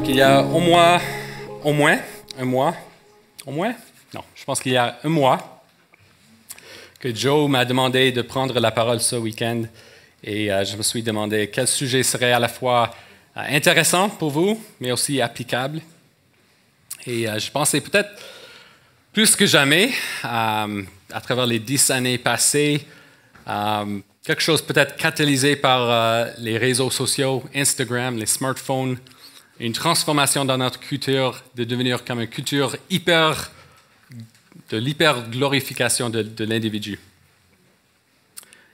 Donc, il y a au moins un mois, non, je pense qu'il y a un mois, que Joe m'a demandé de prendre la parole ce week-end et je me suis demandé quel sujet serait à la fois intéressant pour vous, mais aussi applicable. Et je pensais peut-être plus que jamais, à travers les 10 années passées, quelque chose peut-être catalysé par les réseaux sociaux, Instagram, les smartphones, une transformation dans notre culture de devenir comme une culture de l'hyper-glorification de l'individu.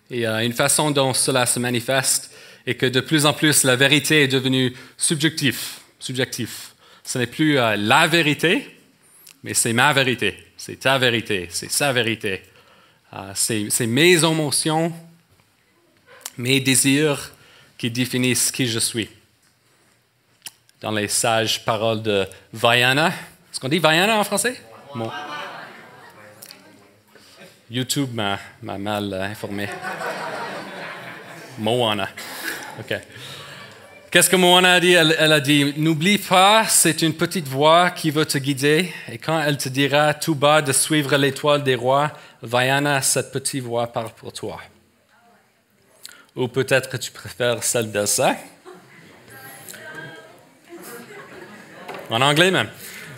Et une façon dont cela se manifeste est que de plus en plus la vérité est devenue subjective. Ce n'est plus la vérité, mais c'est ma vérité, c'est ta vérité, c'est sa vérité. C'est mes émotions, mes désirs qui définissent qui je suis. Dans les sages paroles de Vaiana, est-ce qu'on dit Vaiana en français? Bon. YouTube m'a mal informé. Moana. OK. Qu'est-ce que Moana a dit? Elle a dit, n'oublie pas, c'est une petite voix qui veut te guider, et quand elle te dira tout bas de suivre l'étoile des rois, Vaiana, cette petite voix parle pour toi. Ou peut-être que tu préfères celle d'Elsa. En anglais même.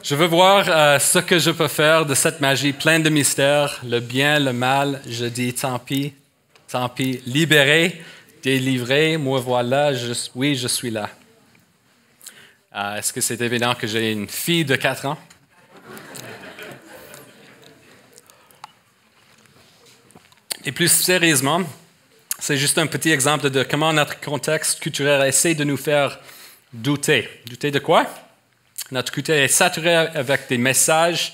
Je veux voir ce que je peux faire de cette magie pleine de mystères, le bien, le mal, je dis tant pis, libéré, délivré, moi voilà, oui, je suis là. Est-ce que c'est évident que j'ai une fille de 4 ans? Et plus sérieusement, c'est juste un petit exemple de comment notre contexte culturel essaie de nous faire douter. Douter de quoi? Notre culture est saturée avec des messages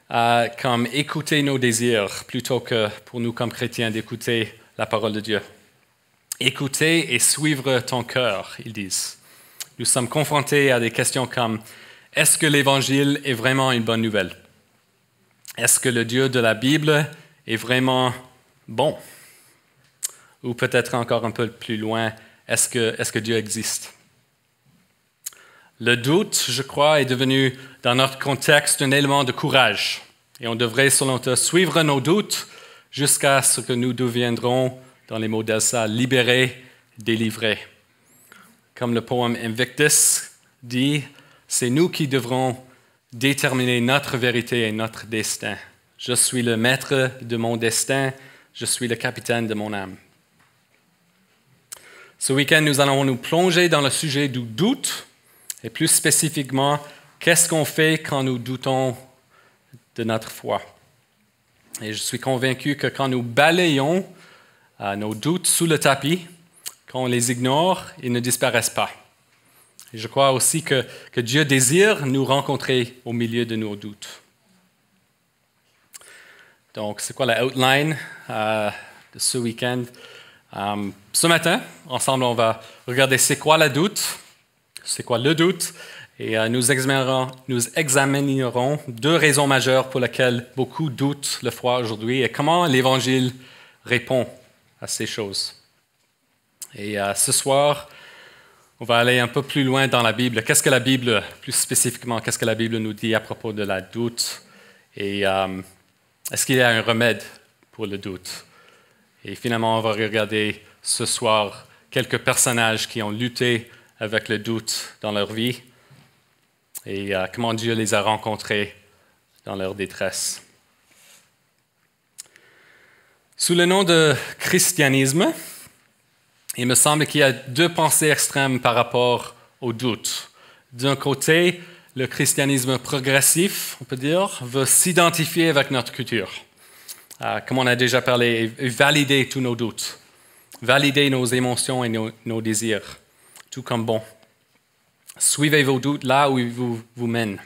comme écouter nos désirs, plutôt que pour nous comme chrétiens d'écouter la parole de Dieu. Écouter et suivre ton cœur, ils disent. Nous sommes confrontés à des questions comme est-ce que l'Évangile est vraiment une bonne nouvelle? Est-ce que le Dieu de la Bible est vraiment bon? Ou peut-être encore un peu plus loin, est-ce que Dieu existe? Le doute, je crois, est devenu, dans notre contexte, un élément de courage. Et on devrait, selon toi, suivre nos doutes jusqu'à ce que nous deviendrons, dans les mots d'Elsa, libérés, délivrés. Comme le poème Invictus dit, c'est nous qui devrons déterminer notre vérité et notre destin. Je suis le maître de mon destin, je suis le capitaine de mon âme. Ce week-end, nous allons nous plonger dans le sujet du doute. Et plus spécifiquement, qu'est-ce qu'on fait quand nous doutons de notre foi? Et je suis convaincu que quand nous balayons nos doutes sous le tapis, quand on les ignore, ils ne disparaissent pas. Et je crois aussi que Dieu désire nous rencontrer au milieu de nos doutes. Donc, c'est quoi la outline de ce week-end? Ce matin, ensemble, on va regarder c'est quoi le doute, et nous examinerons 2 raisons majeures pour lesquelles beaucoup doutent le foi aujourd'hui et comment l'Évangile répond à ces choses. Et ce soir, on va aller un peu plus loin dans la Bible. Qu'est-ce que la Bible nous dit à propos de la doute? Et est-ce qu'il y a un remède pour le doute? Et finalement, on va regarder ce soir quelques personnages qui ont lutté avec le doute dans leur vie et comment Dieu les a rencontrés dans leur détresse. Sous le nom de christianisme, il me semble qu'il y a 2 pensées extrêmes par rapport au doute. D'un côté, le christianisme progressif, on peut dire, veut s'identifier avec notre culture. Comme on a déjà parlé, et valider tous nos doutes, valider nos émotions et nos désirs. Tout comme bon. Suivez vos doutes là où ils vous mènent.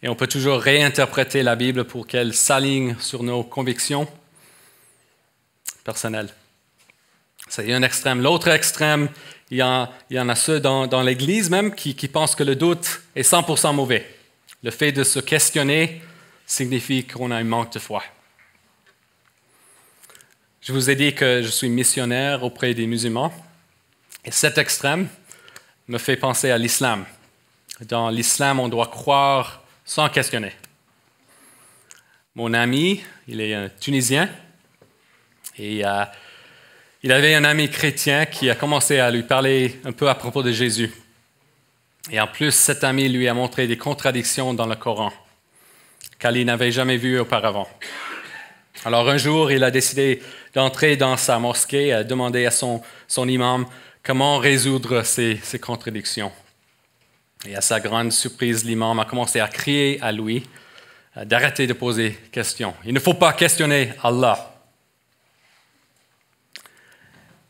Et on peut toujours réinterpréter la Bible pour qu'elle s'aligne sur nos convictions personnelles. C'est un extrême. L'autre extrême, il y en a ceux dans l'Église même qui pensent que le doute est 100% mauvais. Le fait de se questionner signifie qu'on a un manque de foi. Je vous ai dit que je suis missionnaire auprès des musulmans. Et cet extrême me fait penser à l'islam. Dans l'islam, on doit croire sans questionner. Mon ami, il est un Tunisien, et il avait un ami chrétien qui a commencé à lui parler un peu à propos de Jésus. Et en plus, cet ami lui a montré des contradictions dans le Coran qu'il n'avait jamais vues auparavant. Alors un jour, il a décidé d'entrer dans sa mosquée et a demandé à son imam comment résoudre ces contradictions. Et à sa grande surprise, l'imam a commencé à crier à lui d'arrêter de poser questions. Il ne faut pas questionner Allah.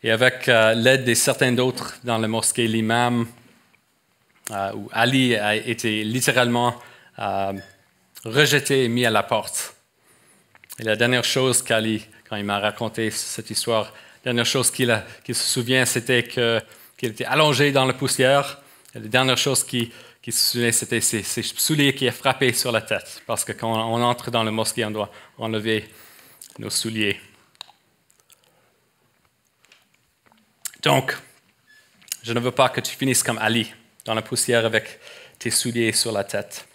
Et avec l'aide de certains d'autres dans la mosquée, l'imam, où Ali a été littéralement rejeté et mis à la porte. Et la dernière chose qu'Ali, quand il m'a raconté cette histoire, la dernière chose qu'il se souvient, c'était qu'il était allongé dans la poussière. Et la dernière chose qu'il se souvenait, c'était ses souliers qui a frappé sur la tête. Parce que quand on entre dans la mosquée, on doit enlever nos souliers. Donc, je ne veux pas que tu finisses comme Ali, dans la poussière avec tes souliers sur la tête.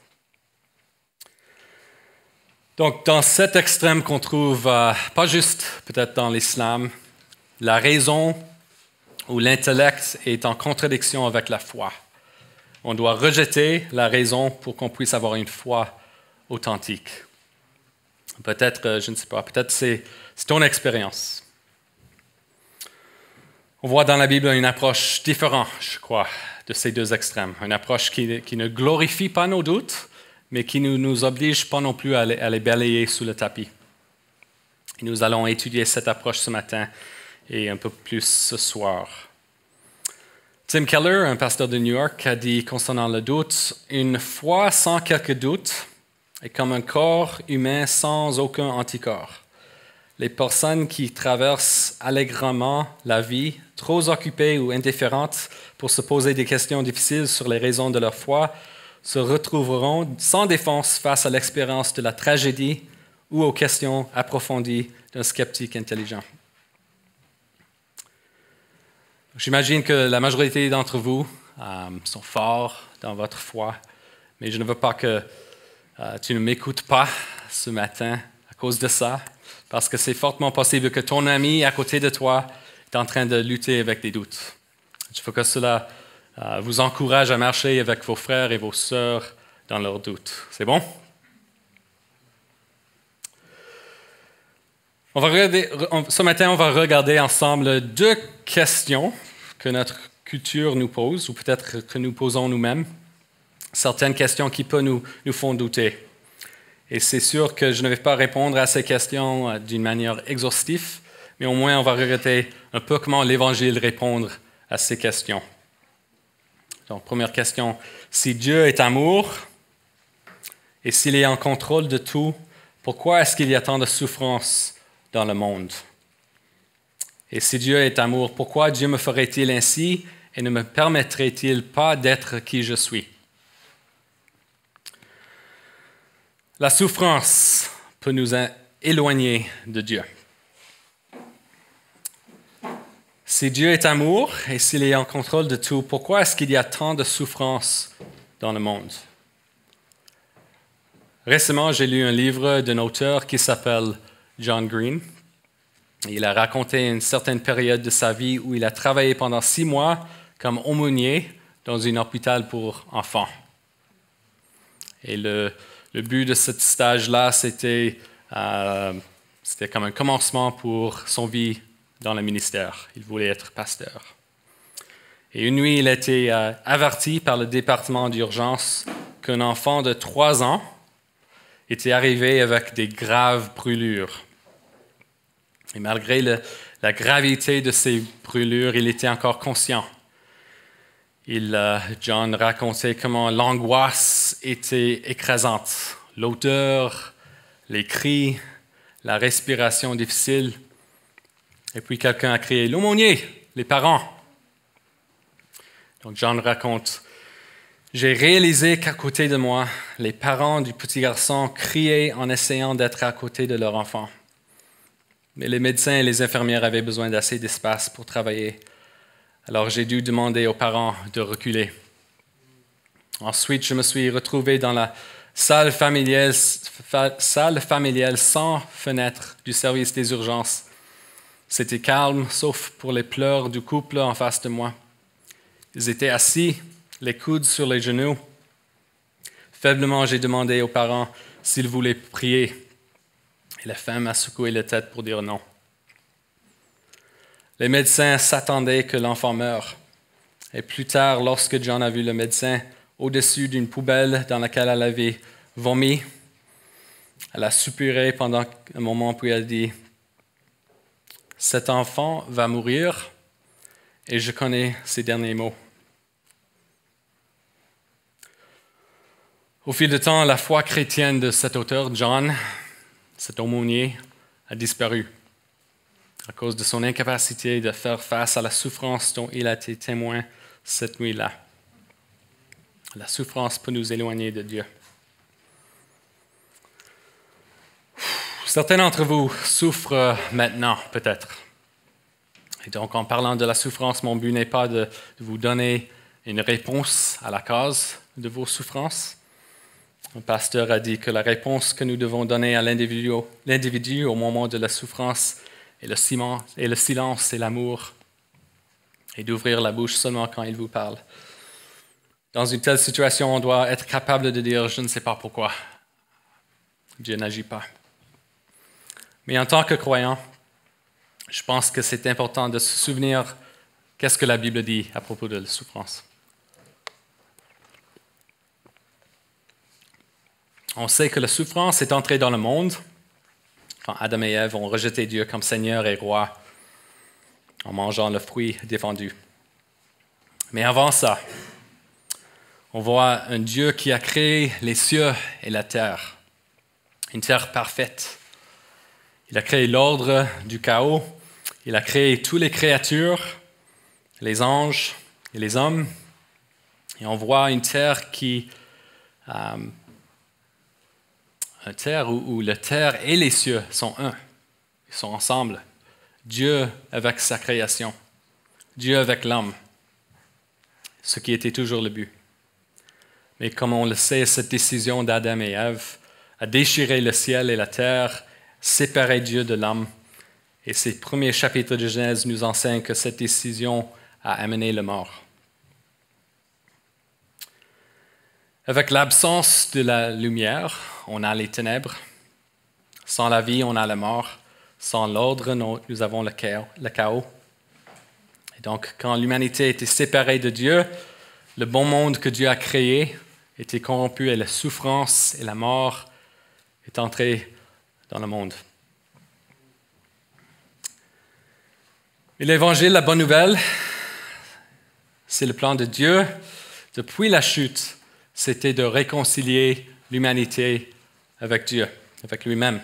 Donc, dans cet extrême qu'on trouve, pas juste peut-être dans l'islam, la raison ou l'intellect est en contradiction avec la foi. On doit rejeter la raison pour qu'on puisse avoir une foi authentique. Peut-être, je ne sais pas, peut-être c'est ton expérience. On voit dans la Bible une approche différente, je crois, de ces deux extrêmes. Une approche qui ne glorifie pas nos doutes, mais qui ne nous oblige pas non plus à les balayer sous le tapis. Et nous allons étudier cette approche ce matin et un peu plus ce soir. Tim Keller, un pasteur de New York, a dit concernant le doute, « Une foi sans quelques doutes est comme un corps humain sans aucun anticorps. Les personnes qui traversent allègrement la vie, trop occupées ou indifférentes pour se poser des questions difficiles sur les raisons de leur foi, se retrouveront sans défense face à l'expérience de la tragédie ou aux questions approfondies d'un sceptique intelligent. » J'imagine que la majorité d'entre vous sont forts dans votre foi, mais je ne veux pas que tu ne m'écoutes pas ce matin à cause de ça, parce que c'est fortement possible que ton ami à côté de toi est en train de lutter avec des doutes. Il faut que cela vous encourage à marcher avec vos frères et vos sœurs dans leurs doutes. C'est bon? Ce matin, on va regarder ensemble deux questions que notre culture nous pose, ou peut-être que nous posons nous-mêmes. Certaines questions qui peuvent nous font douter. Et c'est sûr que je ne vais pas répondre à ces questions d'une manière exhaustive, mais au moins on va regarder un peu comment l'Évangile répond à ces questions. Donc, première question, si Dieu est amour et s'il est en contrôle de tout, pourquoi est-ce qu'il y a tant de souffrance dans le monde? Et si Dieu est amour, pourquoi Dieu me ferait-il ainsi et ne me permettrait-il pas d'être qui je suis? La souffrance peut nous éloigner de Dieu. Si Dieu est amour et s'il est en contrôle de tout, pourquoi est-ce qu'il y a tant de souffrance dans le monde? Récemment, j'ai lu un livre d'un auteur qui s'appelle John Green. Il a raconté une certaine période de sa vie où il a travaillé pendant 6 mois comme aumônier dans un hôpital pour enfants. Et le but de ce stage-là, c'était comme un commencement pour son vie dans le ministère. Il voulait être pasteur. Et une nuit, il a été averti par le département d'urgence qu'un enfant de 3 ans était arrivé avec des graves brûlures. Et malgré la gravité de ces brûlures, il était encore conscient. John racontait comment l'angoisse était écrasante. L'odeur, les cris, la respiration difficile. Et puis quelqu'un a crié « L'aumônier, les parents !» Donc John raconte « J'ai réalisé qu'à côté de moi, les parents du petit garçon criaient en essayant d'être à côté de leur enfant. Mais les médecins et les infirmières avaient besoin d'assez d'espace pour travailler Alors j'ai dû demander aux parents de reculer. Ensuite, je me suis retrouvé dans la salle familiale sans fenêtre du service des urgences. C'était calme, sauf pour les pleurs du couple en face de moi. Ils étaient assis, les coudes sur les genoux. Faiblement, j'ai demandé aux parents s'ils voulaient prier. Et la femme a secoué la tête pour dire non. Les médecins s'attendaient que l'enfant meure. Et plus tard, lorsque John a vu le médecin au-dessus d'une poubelle dans laquelle elle avait vomi, elle a soupiré pendant un moment, puis elle a dit « Cet enfant va mourir, et je connais ses derniers mots. » Au fil du temps, la foi chrétienne de cet auteur, John, cet aumônier, a disparu à cause de son incapacité de faire face à la souffrance dont il a été témoin cette nuit-là. La souffrance peut nous éloigner de Dieu. Certains d'entre vous souffrent maintenant, peut-être. Et donc, en parlant de la souffrance, mon but n'est pas de vous donner une réponse à la cause de vos souffrances. Le pasteur a dit que la réponse que nous devons donner à l'individu au moment de la souffrance est le silence et l'amour, et d'ouvrir la bouche seulement quand il vous parle. Dans une telle situation, on doit être capable de dire « Je ne sais pas pourquoi Dieu n'agit pas ». Mais en tant que croyant, je pense que c'est important de se souvenir qu'est-ce que la Bible dit à propos de la souffrance. On sait que la souffrance est entrée dans le monde quand Adam et Ève ont rejeté Dieu comme Seigneur et Roi en mangeant le fruit défendu. Mais avant ça, on voit un Dieu qui a créé les cieux et la terre, une terre parfaite. Il a créé l'ordre du chaos, il a créé toutes les créatures, les anges et les hommes, et on voit une terre où la terre et les cieux sont un, ils sont ensemble. Dieu avec sa création, Dieu avec l'homme, ce qui était toujours le but. Mais comme on le sait, cette décision d'Adam et Ève a déchiré le ciel et la terre, séparé Dieu de l'homme. Et ces premiers chapitres de Genèse nous enseignent que cette décision a amené la mort. Avec l'absence de la lumière, on a les ténèbres. Sans la vie, on a la mort. Sans l'ordre, nous avons le chaos. Et donc, quand l'humanité était séparée de Dieu, le bon monde que Dieu a créé était corrompu et la souffrance et la mort est entrée dans le monde. Et l'Évangile, la bonne nouvelle, c'est le plan de Dieu. Depuis la chute, c'était de réconcilier l'humanité avec Dieu, avec lui-même.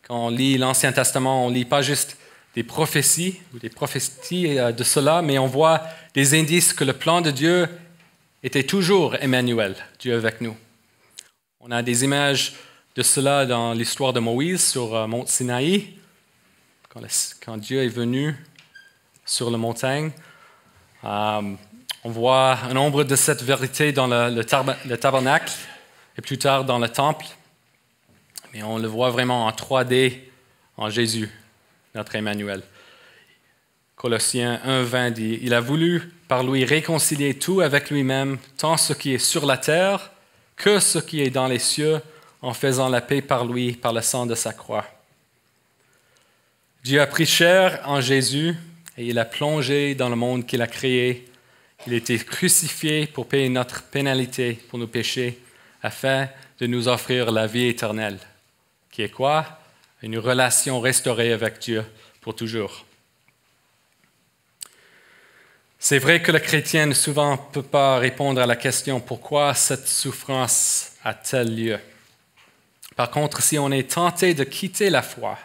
Quand on lit l'Ancien Testament, on ne lit pas juste des prophéties ou des prophéties de cela, mais on voit des indices que le plan de Dieu était toujours Emmanuel, Dieu avec nous. On a des images de cela dans l'histoire de Moïse sur Mont Sinaï, quand Dieu est venu sur la montagne. On voit un nombre de cette vérité dans le tabernacle et plus tard dans le temple. Mais on le voit vraiment en 3D en Jésus, notre Emmanuel. Colossiens 1:20 dit « Il a voulu par lui réconcilier tout avec lui-même, tant ce qui est sur la terre que ce qui est dans les cieux, en faisant la paix par lui, par le sang de sa croix. » Dieu a pris chair en Jésus et il a plongé dans le monde qu'il a créé. Il a été crucifié pour payer notre pénalité pour nos péchés, afin de nous offrir la vie éternelle, qui est quoi? Une relation restaurée avec Dieu pour toujours. C'est vrai que le chrétien souvent ne peut pas répondre à la question « Pourquoi cette souffrance a-t-elle lieu ?» Par contre, si on est tenté de quitter la foi,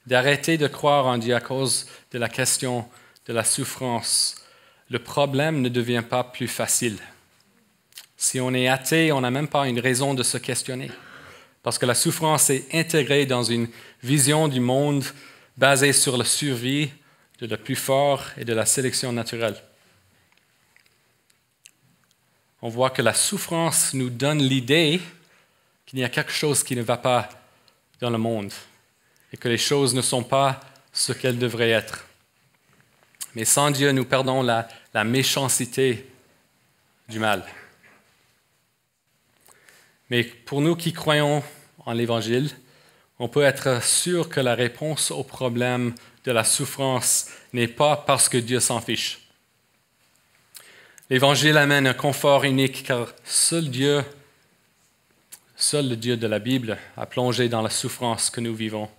d'arrêter de croire en Dieu à cause de la question de la souffrance, le problème ne devient pas plus facile. Si on est athée, on n'a même pas une raison de se questionner, parce que la souffrance est intégrée dans une vision du monde basée sur la survie de le plus fort et de la sélection naturelle. On voit que la souffrance nous donne l'idée qu'il y a quelque chose qui ne va pas dans le monde et que les choses ne sont pas ce qu'elles devraient être. Mais sans Dieu, nous perdons la méchanceté du mal. Mais pour nous qui croyons en l'Évangile, on peut être sûr que la réponse au problème de la souffrance n'est pas parce que Dieu s'en fiche. L'Évangile amène un confort unique car seul le Dieu de la Bible a plongé dans la souffrance que nous vivons.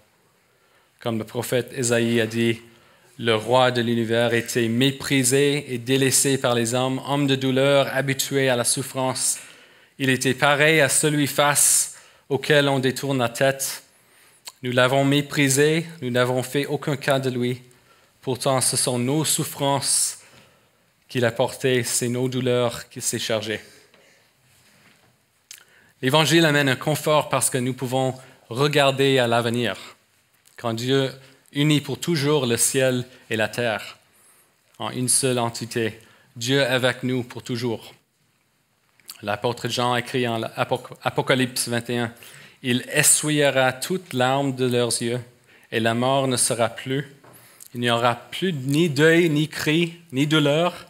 Comme le prophète Ésaïe a dit, le roi de l'univers était méprisé et délaissé par les hommes de douleur, habitué à la souffrance. Il était pareil à celui face auquel on détourne la tête. Nous l'avons méprisé, nous n'avons fait aucun cas de lui. Pourtant, ce sont nos souffrances qu'il a portées, c'est nos douleurs qu'il s'est chargé. L'Évangile amène un confort parce que nous pouvons regarder à l'avenir, quand Dieu unit pour toujours le ciel et la terre en une seule entité, Dieu avec nous pour toujours. L'apôtre Jean écrit en Apocalypse 21, « Il essuiera toute larme de leurs yeux, et la mort ne sera plus. Il n'y aura plus ni deuil, ni cri, ni douleur,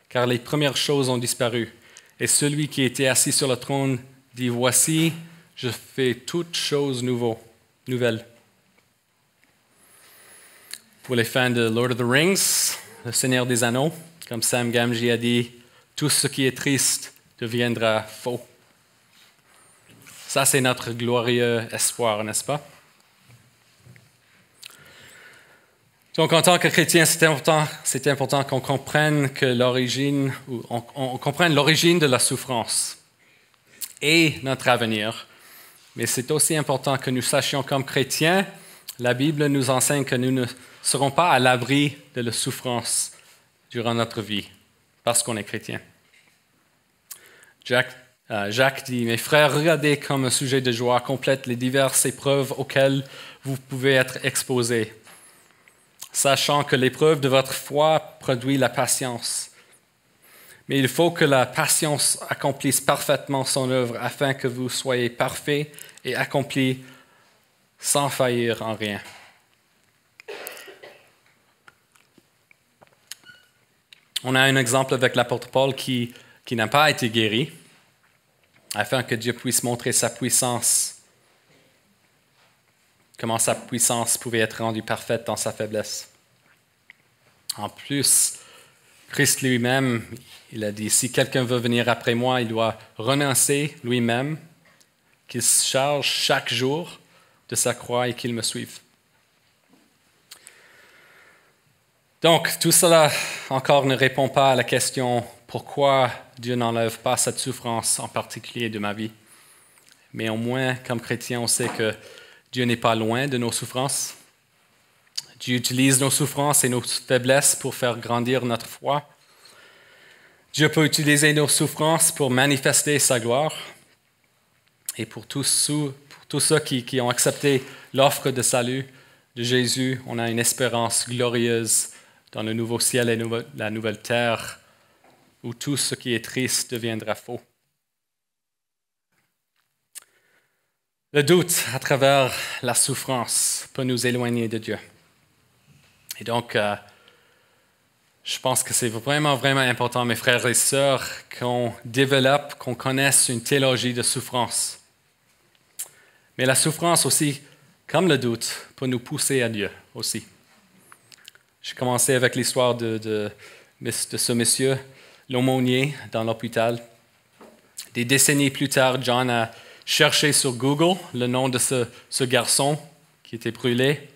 car les premières choses ont disparu. Et celui qui était assis sur le trône dit, « Voici, je fais toutes choses nouvelles. » Pour les fans de Lord of the Rings, le Seigneur des Anneaux, comme Sam Gamgee a dit, « Tout ce qui est triste deviendra faux. » Ça, c'est notre glorieux espoir, n'est-ce pas? Donc, en tant que chrétien, c'est important qu'on comprenne on comprenne l'origine de la souffrance et notre avenir. Mais c'est aussi important que nous sachions comme chrétiens, la Bible nous enseigne que nous ne serons pas à l'abri de la souffrance durant notre vie, parce qu'on est chrétien. Jacques dit, « Mes frères, regardez comme un sujet de joie complète les diverses épreuves auxquelles vous pouvez être exposés, sachant que l'épreuve de votre foi produit la patience. Mais il faut que la patience accomplisse parfaitement son œuvre afin que vous soyez parfaits et accomplis sans faillir en rien. » On a un exemple avec l'apôtre Paul qui n'a pas été guéri, afin que Dieu puisse montrer sa puissance, comment sa puissance pouvait être rendue parfaite dans sa faiblesse. En plus, Christ lui-même, il a dit, « Si quelqu'un veut venir après moi, il doit renoncer lui-même, qu'il se charge chaque jour de sa croix et qu'il me suive. » Donc, tout cela encore ne répond pas à la question « Pourquoi Dieu n'enlève pas cette souffrance en particulier de ma vie ?» Mais au moins, comme chrétien, on sait que Dieu n'est pas loin de nos souffrances. Dieu utilise nos souffrances et nos faiblesses pour faire grandir notre foi. Dieu peut utiliser nos souffrances pour manifester sa gloire. Et pour tous ceux qui ont accepté l'offre de salut de Jésus, on a une espérance glorieuse dans le nouveau ciel et la nouvelle terre, où tout ce qui est triste deviendra faux. Le doute à travers la souffrance peut nous éloigner de Dieu. Et donc, je pense que c'est vraiment, vraiment important, mes frères et sœurs, qu'on développe, qu'on connaisse une théologie de souffrance. Mais la souffrance aussi, comme le doute, peut nous pousser à Dieu aussi. J'ai commencé avec l'histoire de ce monsieur, l'aumônier, dans l'hôpital. Des décennies plus tard, John a cherché sur Google le nom de ce garçon qui était brûlé.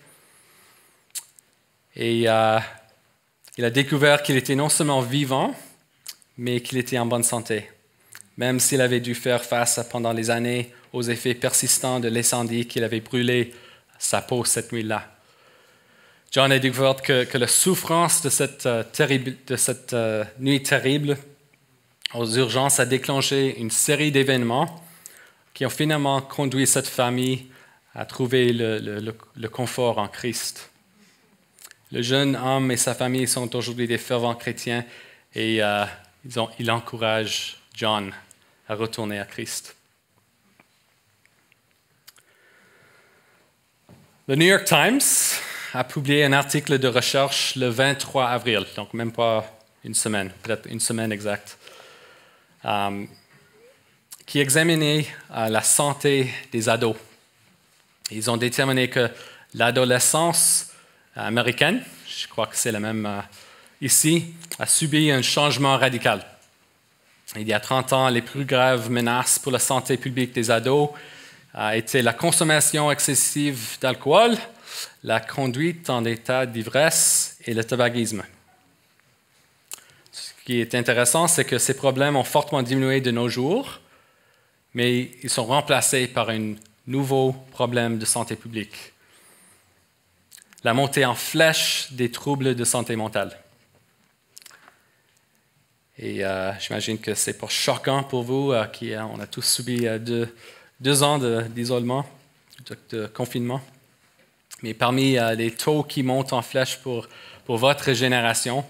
Et il a découvert qu'il était non seulement vivant, mais qu'il était en bonne santé, même s'il avait dû faire face pendant des années aux effets persistants de l'incendie qu'il avait brûlé sa peau cette nuit-là. John a découvert que la souffrance de cette nuit terrible aux urgences a déclenché une série d'événements qui ont finalement conduit cette famille à trouver le confort en Christ. Le jeune homme et sa famille sont aujourd'hui des fervents chrétiens et il encourage John à retourner à Christ. Le New York Times a publié un article de recherche le 23 avril, donc même pas une semaine, peut-être une semaine exacte, qui examinait la santé des ados. Ils ont déterminé que l'adolescence américaine, je crois que c'est la même ici, a subi un changement radical. Il y a 30 ans, les plus graves menaces pour la santé publique des ados étaient la consommation excessive d'alcool, la conduite en état d'ivresse et le tabagisme. Ce qui est intéressant, c'est que ces problèmes ont fortement diminué de nos jours, mais ils sont remplacés par un nouveau problème de santé publique. La montée en flèche des troubles de santé mentale. Et j'imagine que ce n'est pas choquant pour vous, on a tous subi deux ans d'isolement, de confinement. Mais parmi les taux qui montent en flèche pour votre génération,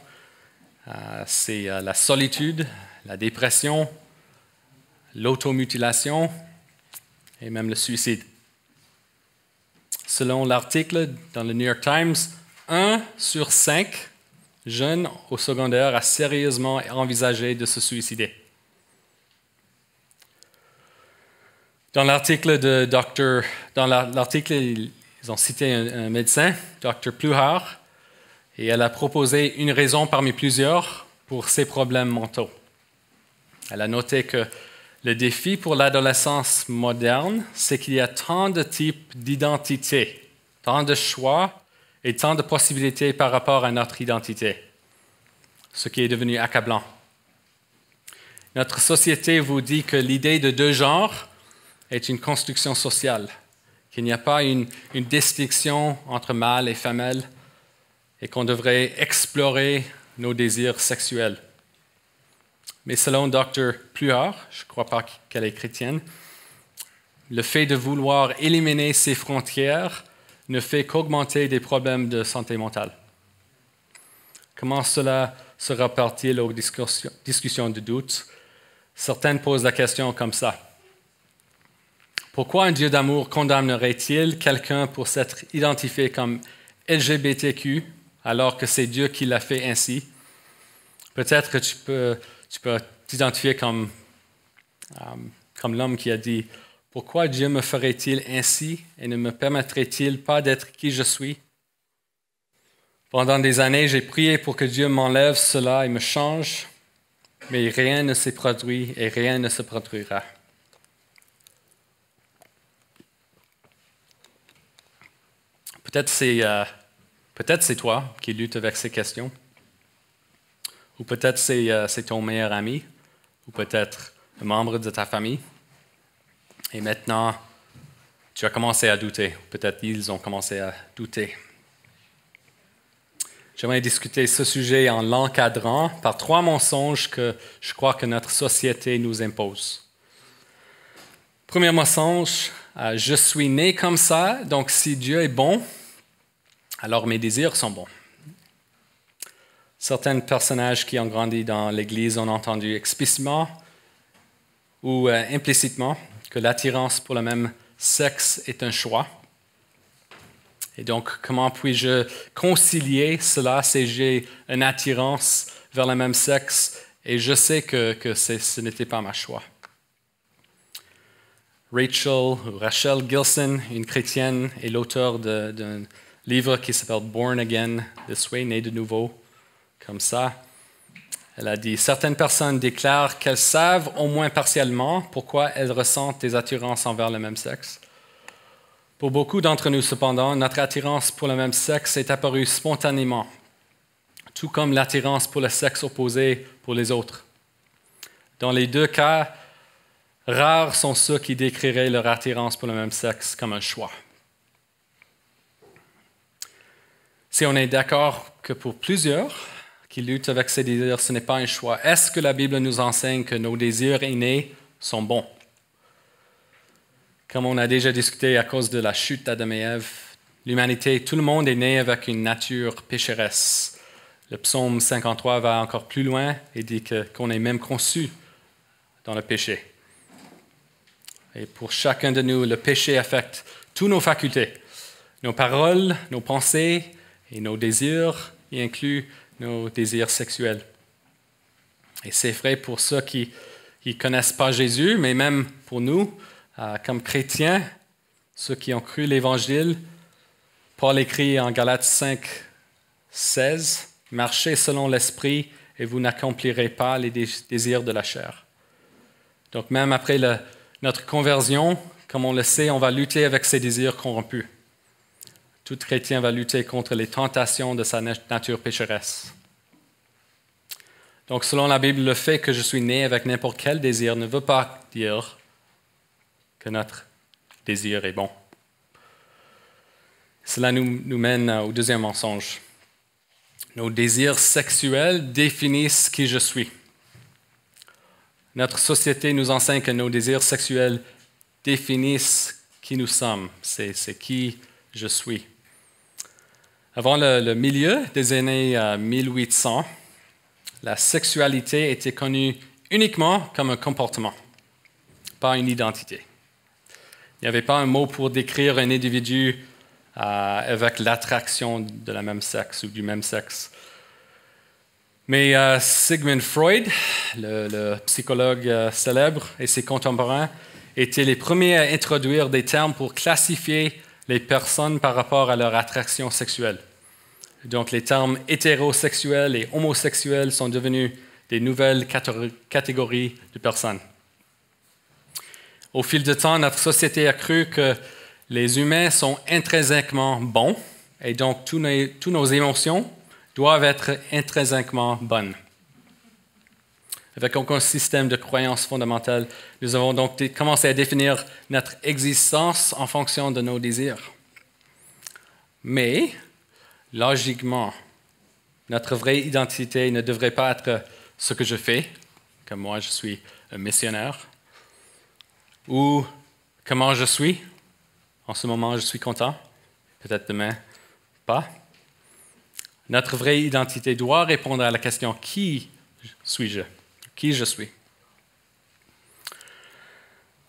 c'est la solitude, la dépression, l'automutilation et même le suicide. Selon l'article dans le New York Times, 1 sur 5 jeunes au secondaire a sérieusement envisagé de se suicider. Dans l'article, ils ont cité un médecin, Dr. Pluhar, et elle a proposé une raison parmi plusieurs pour ces problèmes mentaux. Elle a noté que le défi pour l'adolescence moderne, c'est qu'il y a tant de types d'identité, tant de choix et tant de possibilités par rapport à notre identité, ce qui est devenu accablant. Notre société vous dit que l'idée de deux genres est une construction sociale, qu'il n'y a pas une distinction entre mâle et femelle et qu'on devrait explorer nos désirs sexuels. Mais selon Dr. Pluhar, je ne crois pas qu'elle est chrétienne, le fait de vouloir éliminer ces frontières ne fait qu'augmenter des problèmes de santé mentale. Comment cela se rapporte-t-il aux discussions de doute? Certaines posent la question comme ça. Pourquoi un Dieu d'amour condamnerait-il quelqu'un pour s'être identifié comme LGBTQ alors que c'est Dieu qui l'a fait ainsi? Peut-être que tu peux t'identifier comme l'homme qui a dit « Pourquoi Dieu me ferait-il ainsi et ne me permettrait-il pas d'être qui je suis ?» Pendant des années, j'ai prié pour que Dieu m'enlève cela et me change, mais rien ne s'est produit et rien ne se produira. Peut-être c'est toi qui luttes avec ces questions. Ou peut-être c'est ton meilleur ami, ou peut-être un membre de ta famille. Et maintenant, tu as commencé à douter. Peut-être ils ont commencé à douter. J'aimerais discuter ce sujet en l'encadrant par 3 mensonges que je crois que notre société nous impose. Premier mensonge, je suis né comme ça, donc si Dieu est bon, alors mes désirs sont bons. Certains personnages qui ont grandi dans l'Église ont entendu explicitement ou implicitement que l'attirance pour le même sexe est un choix. Et donc, comment puis-je concilier cela si j'ai une attirance vers le même sexe et je sais que ce n'était pas ma choix? Rachel Gilson, une chrétienne, est l'auteur d'un livre qui s'appelle Born Again This Way, né de nouveau. Comme ça, elle a dit « Certaines personnes déclarent qu'elles savent au moins partiellement pourquoi elles ressentent des attirances envers le même sexe. Pour beaucoup d'entre nous, cependant, notre attirance pour le même sexe est apparue spontanément, tout comme l'attirance pour le sexe opposé pour les autres. Dans les 2 cas, rares sont ceux qui décriraient leur attirance pour le même sexe comme un choix. Si on est d'accord que pour plusieurs qui luttent avec ces désirs, ce n'est pas un choix, est-ce que la Bible nous enseigne que nos désirs innés sont bons? Comme on a déjà discuté à cause de la chute d'Adam et Ève, l'humanité, tout le monde est né avec une nature pécheresse. Le psaume 53 va encore plus loin et dit qu'on est même conçu dans le péché. Et pour chacun de nous, le péché affecte toutes nos facultés, nos paroles, nos pensées et nos désirs, y inclut nos désirs sexuels. Et c'est vrai pour ceux qui ne connaissent pas Jésus, mais même pour nous, comme chrétiens, ceux qui ont cru l'Évangile. Paul écrit en Galates 5, 16, « Marchez selon l'Esprit et vous n'accomplirez pas les désirs de la chair. » Donc même après notre conversion, comme on le sait, on va lutter avec ces désirs corrompus. Tout chrétien va lutter contre les tentations de sa nature pécheresse. Donc selon la Bible, le fait que je suis né avec n'importe quel désir ne veut pas dire que notre désir est bon. Cela nous mène au deuxième mensonge. Nos désirs sexuels définissent qui je suis. Notre société nous enseigne que nos désirs sexuels définissent qui nous sommes. C'est qui je suis. Avant le milieu des années 1800, la sexualité était connue uniquement comme un comportement, pas une identité. Il n'y avait pas un mot pour décrire un individu avec l'attraction de la même sexe ou du même sexe. Mais Sigmund Freud, le psychologue célèbre, et ses contemporains étaient les premiers à introduire des termes pour classifier les personnes par rapport à leur attraction sexuelle. Donc les termes hétérosexuels et homosexuels sont devenus des nouvelles catégories de personnes. Au fil du temps, notre société a cru que les humains sont intrinsèquement bons et donc toutes nos émotions doivent être intrinsèquement bonnes. Avec aucun système de croyances fondamentales, nous avons donc commencé à définir notre existence en fonction de nos désirs. Mais, logiquement, notre vraie identité ne devrait pas être ce que je fais, comme moi je suis un missionnaire, ou comment je suis. En ce moment, je suis content, peut-être demain, pas. Notre vraie identité doit répondre à la question « Qui suis-je » ? Qui je suis.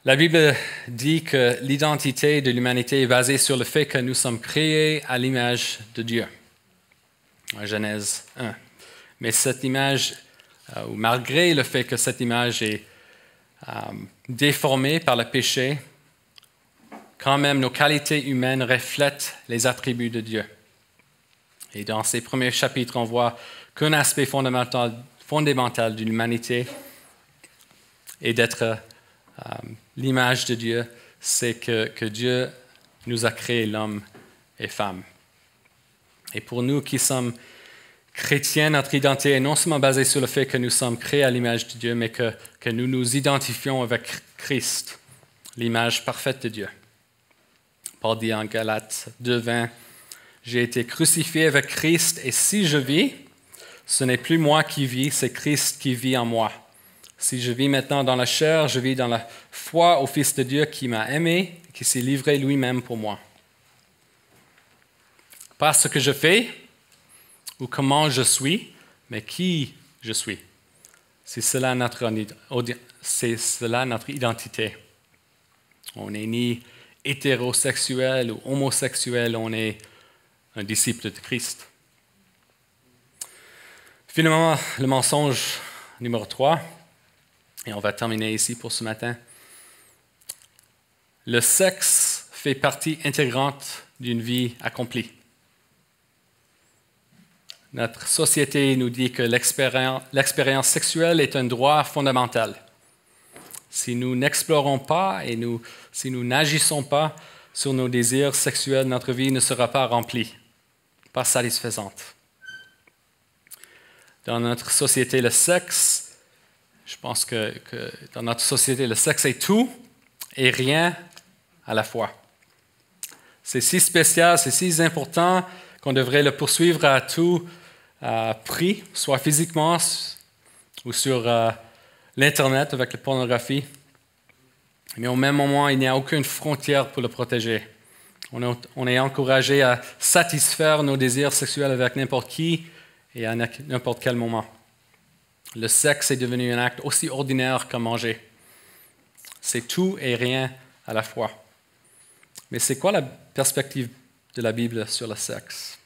La Bible dit que l'identité de l'humanité est basée sur le fait que nous sommes créés à l'image de Dieu. En Genèse 1. Mais cette image, ou malgré le fait que cette image est déformée par le péché, quand même nos qualités humaines reflètent les attributs de Dieu. Et dans ces premiers chapitres, on voit qu'un aspect fondamental de l'humanité et d'être l'image de Dieu, c'est que Dieu nous a créé l'homme et femme. Et pour nous qui sommes chrétiens, notre identité est non seulement basée sur le fait que nous sommes créés à l'image de Dieu, mais que nous nous identifions avec Christ, l'image parfaite de Dieu. Paul dit en Galates 2:20, « J'ai été crucifié avec Christ et si je vis, ce n'est plus moi qui vis, c'est Christ qui vit en moi. Si je vis maintenant dans la chair, je vis dans la foi au Fils de Dieu qui m'a aimé, qui s'est livré lui-même pour moi. » Pas ce que je fais ou comment je suis, mais qui je suis. C'est cela notre identité. On n'est ni hétérosexuel ou homosexuel, on est un disciple de Christ. Finalement, le mensonge numéro 3, et on va terminer ici pour ce matin. Le sexe fait partie intégrante d'une vie accomplie. Notre société nous dit que l'expérience sexuelle est un droit fondamental. Si nous n'explorons pas et si nous n'agissons pas sur nos désirs sexuels, notre vie ne sera pas remplie, pas satisfaisante. Dans notre société, le sexe, je pense que dans notre société, le sexe est tout et rien à la fois. C'est si spécial, c'est si important qu'on devrait le poursuivre à tout prix, soit physiquement ou sur l'Internet avec la pornographie. Mais au même moment, il n'y a aucune frontière pour le protéger. On est encouragé à satisfaire nos désirs sexuels avec n'importe qui et à n'importe quel moment. Le sexe est devenu un acte aussi ordinaire que manger. C'est tout et rien à la fois. Mais c'est quoi la perspective de la Bible sur le sexe?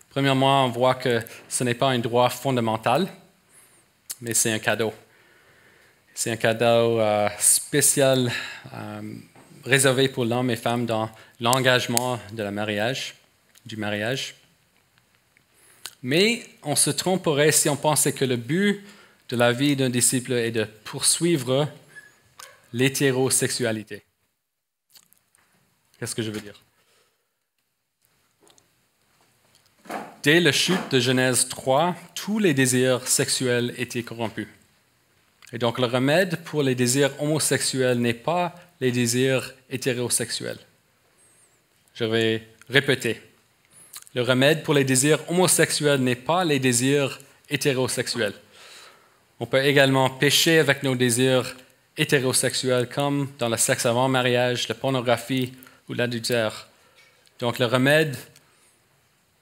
Premièrement, on voit que ce n'est pas un droit fondamental, mais c'est un cadeau. C'est un cadeau spécial, réservé pour l'homme et femme dans l'engagement du mariage. Mais on se tromperait si on pensait que le but de la vie d'un disciple est de poursuivre l'hétérosexualité. Qu'est-ce que je veux dire? Dès la chute de Genèse 3, tous les désirs sexuels étaient corrompus. Et donc le remède pour les désirs homosexuels n'est pas les désirs hétérosexuels. Je vais répéter. Le remède pour les désirs homosexuels n'est pas les désirs hétérosexuels. On peut également pécher avec nos désirs hétérosexuels comme dans le sexe avant mariage, la pornographie ou l'adultère. Donc le remède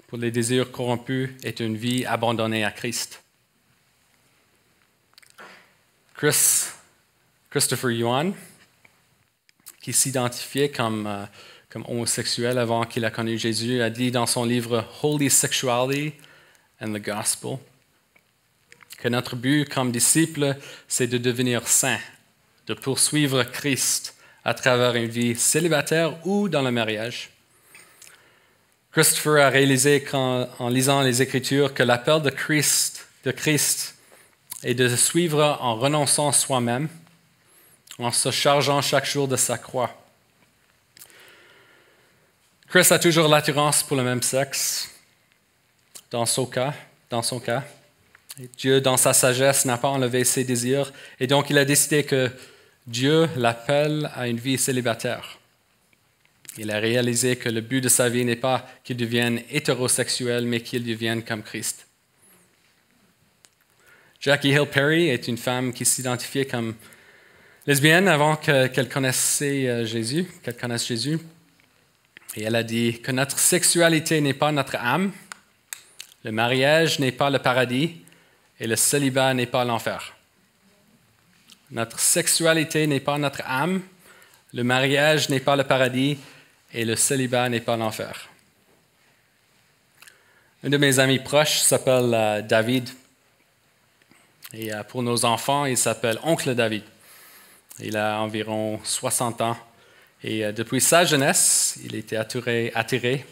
pour les désirs corrompus est une vie abandonnée à Christ. Christopher Yuan, qui s'identifiait comme homosexuel avant qu'il a connu Jésus, a dit dans son livre Holy Sexuality and the Gospel que notre but comme disciples, c'est de devenir saints, de poursuivre Christ à travers une vie célibataire ou dans le mariage. Christopher a réalisé en lisant les Écritures que l'appel de Christ est de suivre en renonçant soi-même, en se chargeant chaque jour de sa croix. Chris a toujours l'attirance pour le même sexe, dans son cas. Et Dieu, dans sa sagesse, n'a pas enlevé ses désirs, et donc il a décidé que Dieu l'appelle à une vie célibataire. Il a réalisé que le but de sa vie n'est pas qu'il devienne hétérosexuel, mais qu'il devienne comme Christ. Jackie Hill Perry est une femme qui s'identifiait comme lesbienne avant qu'elle connaisse Jésus. Et elle a dit que notre sexualité n'est pas notre âme, le mariage n'est pas le paradis et le célibat n'est pas l'enfer. Notre sexualité n'est pas notre âme, le mariage n'est pas le paradis et le célibat n'est pas l'enfer. Un de mes amis proches s'appelle David. Et pour nos enfants, il s'appelle Oncle David. Il a environ 60 ans. Et depuis sa jeunesse, il était attiré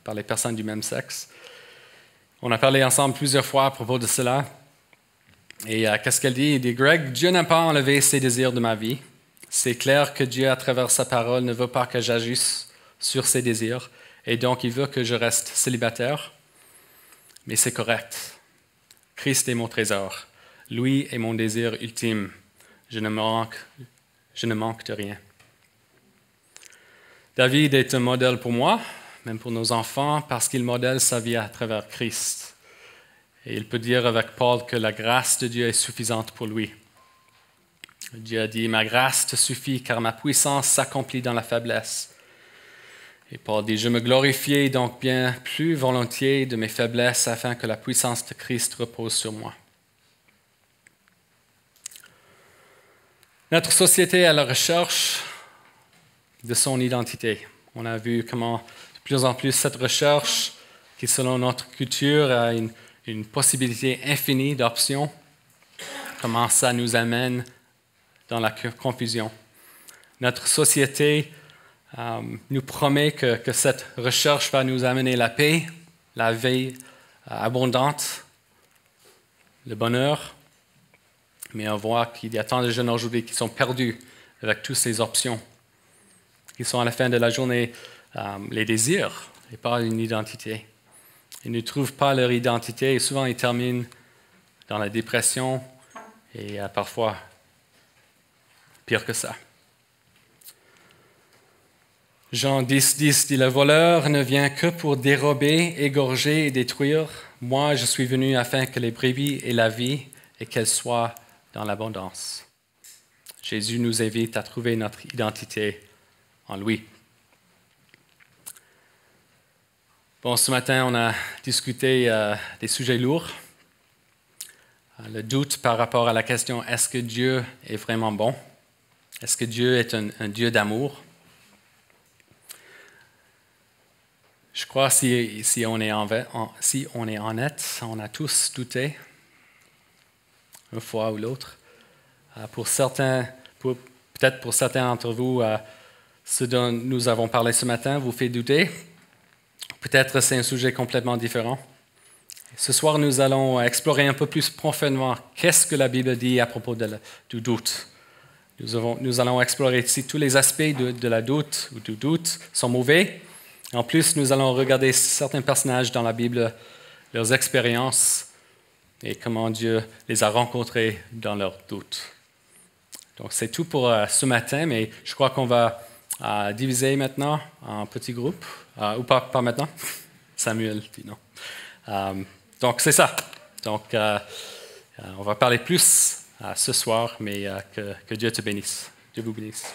par les personnes du même sexe. On a parlé ensemble plusieurs fois à propos de cela. Et qu'est-ce qu'elle dit? Il dit, Greg, Dieu n'a pas enlevé ses désirs de ma vie. C'est clair que Dieu, à travers sa parole, ne veut pas que j'agisse sur ses désirs. Et donc, il veut que je reste célibataire. Mais c'est correct. Christ est mon trésor. Lui est mon désir ultime. Je ne manque de rien. David est un modèle pour moi, même pour nos enfants, parce qu'il modèle sa vie à travers Christ. Et il peut dire avec Paul que la grâce de Dieu est suffisante pour lui. Dieu a dit, « Ma grâce te suffit, car ma puissance s'accomplit dans la faiblesse. » Et Paul dit, « Je me glorifiais donc bien plus volontiers de mes faiblesses, afin que la puissance de Christ repose sur moi. » Notre société est à la recherche de son identité. On a vu comment, de plus en plus, cette recherche, qui selon notre culture a une possibilité infinie d'options, comment ça nous amène dans la confusion. Notre société nous promet que cette recherche va nous amener la paix, la vie abondante, le bonheur. Mais on voit qu'il y a tant de jeunes aujourd'hui qui sont perdus avec toutes ces options, qui sont à la fin de la journée les désirs et pas une identité. Ils ne trouvent pas leur identité et souvent ils terminent dans la dépression et parfois pire que ça. Jean 10 dit, « Le voleur ne vient que pour dérober, égorger et détruire. Moi, je suis venu afin que les brebis aient la vie et qu'elles soient dans l'abondance. » Jésus nous invite à trouver notre identité en lui. Bon, ce matin, on a discuté des sujets lourds. Le doute par rapport à la question, est-ce que Dieu est vraiment bon? Est-ce que Dieu est un Dieu d'amour? Je crois que si on est honnête, on a tous douté, une fois ou l'autre. Peut-être pour certains d'entre vous, ce dont nous avons parlé ce matin vous fait douter. Peut-être c'est un sujet complètement différent. Ce soir, nous allons explorer un peu plus profondément qu'est-ce que la Bible dit à propos du doute. Nous allons explorer si tous les aspects de la doute ou du doute sont mauvais. En plus, nous allons regarder certains personnages dans la Bible, leurs expériences et comment Dieu les a rencontrés dans leurs doutes. Donc, c'est tout pour ce matin, mais je crois qu'on va diviser maintenant en petits groupes. Ou pas maintenant? Samuel dit non. Donc, c'est ça. Donc, on va parler plus ce soir, mais que Dieu te bénisse. Dieu vous bénisse.